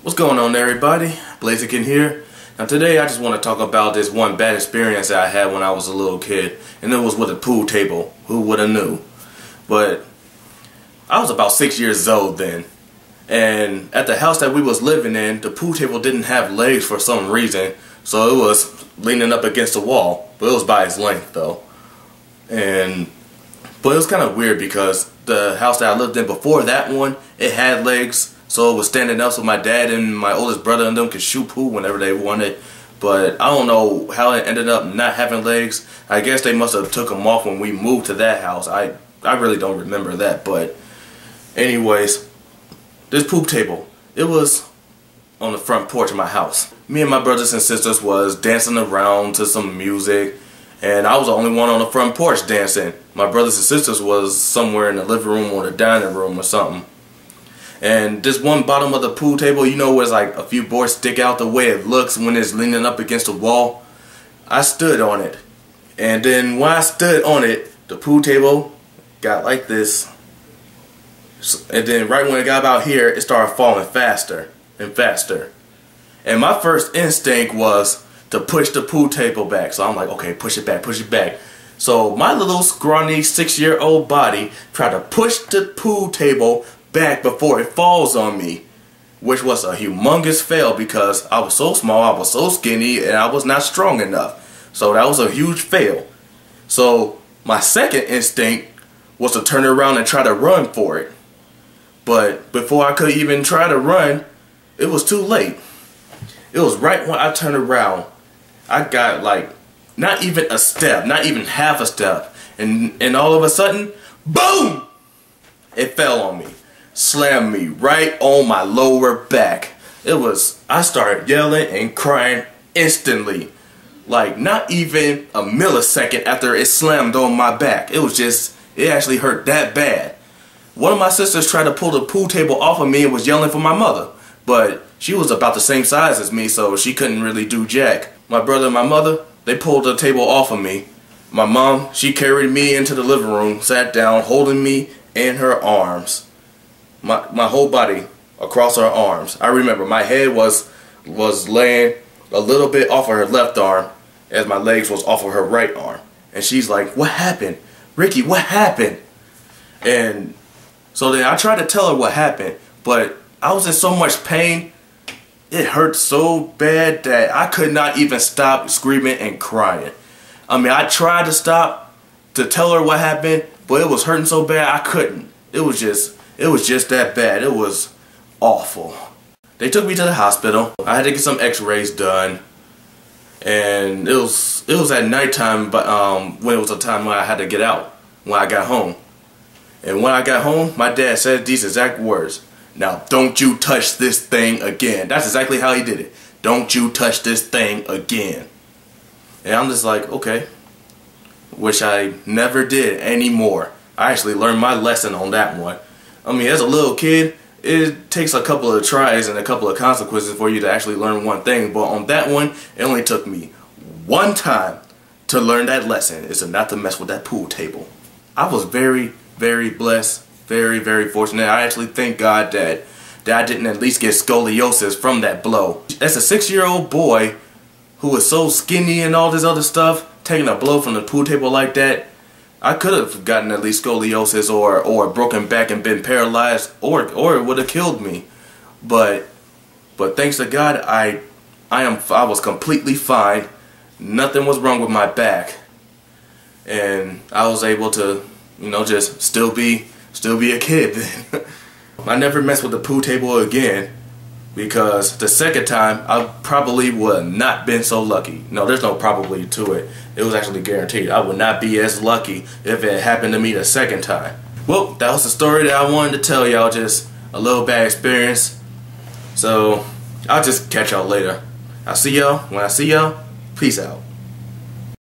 What's going on, everybody? Blaziken here. Now today I just want to talk about this one bad experience that I had when I was a little kid, and it was with a pool table. Who would have knew? But I was about 6 years old then, and at the house that we was living in, the pool table didn't have legs for some reason, so it was leaning up against the wall, but it was by its length though. But it was kind of weird because the house that I lived in before that one, it had legs, so it was standing up so my dad and my oldest brother and them could shoot pool whenever they wanted. But I don't know how it ended up not having legs. I guess they must have took them off when we moved to that house. I really don't remember that. But anyways, this pool table, it was on the front porch of my house. Me and my brothers and sisters was dancing around to some music, and I was the only one on the front porch dancing. My brothers and sisters was somewhere in the living room or the dining room or something. And this one bottom of the pool table, you know, where it's like a few boards stick out the way it looks when it's leaning up against the wall. I stood on it. And then when I stood on it, the pool table got like this. And then right when it got about here, it started falling faster and faster. And my first instinct was to push the pool table back. So I'm like, okay, push it back, push it back. So my little scrawny 6-year-old body tried to push the pool table back before it falls on me, which was a humongous fail because I was so small, I was so skinny, and I was not strong enough. So that was a huge fail. So my second instinct was to turn around and try to run for it. But before I could even try to run, it was too late. It was right when I turned around, I got like not even a step, not even half a step, and all of a sudden, boom! It fell on me. Slammed me right on my lower back. I started yelling and crying instantly. Like not even a millisecond after it slammed on my back. It actually hurt that bad. One of my sisters tried to pull the pool table off of me and was yelling for my mother. But she was about the same size as me, so she couldn't really do jack. My brother and my mother, they pulled the table off of me. My mom, she carried me into the living room, sat down, holding me in her arms. My whole body across her arms. I remember my head was laying a little bit off of her left arm as my legs was off of her right arm. And she's like, "What happened? Ricky, what happened?" And so then I tried to tell her what happened, but I was in so much pain. It hurt so bad that I could not even stop screaming and crying. I mean, I tried to stop to tell her what happened, but it was hurting so bad I couldn't. It was just that bad. It was awful. They took me to the hospital. I had to get some x-rays done. And it was at nighttime, but when it was a time when I had to get out, when I got home. And when I got home, my dad said these exact words. "Now, don't you touch this thing again." That's exactly how he did it. "Don't you touch this thing again." And I'm just like, okay. Which I never did anymore. I actually learned my lesson on that one. I mean, as a little kid, it takes a couple of tries and a couple of consequences for you to actually learn one thing. But on that one, it only took me one time to learn that lesson, is to not to mess with that pool table. I was very, very blessed, very, very fortunate. I actually thank God that I didn't at least get scoliosis from that blow. As a 6-year-old boy who was so skinny and all this other stuff, taking a blow from the pool table like that, I could have gotten at least scoliosis or a broken back and been paralyzed, or it would have killed me. But thanks to God, I was completely fine. Nothing was wrong with my back, and I was able to, you know, just still be a kid then. I never messed with the pool table again, because the second time I probably would have not been so lucky. No, there's no probably to it. It was actually guaranteed. I would not be as lucky if it happened to me the second time. Well, that was the story that I wanted to tell y'all. Just a little bad experience. So I'll just catch y'all later. I'll see y'all when I see y'all. Peace out.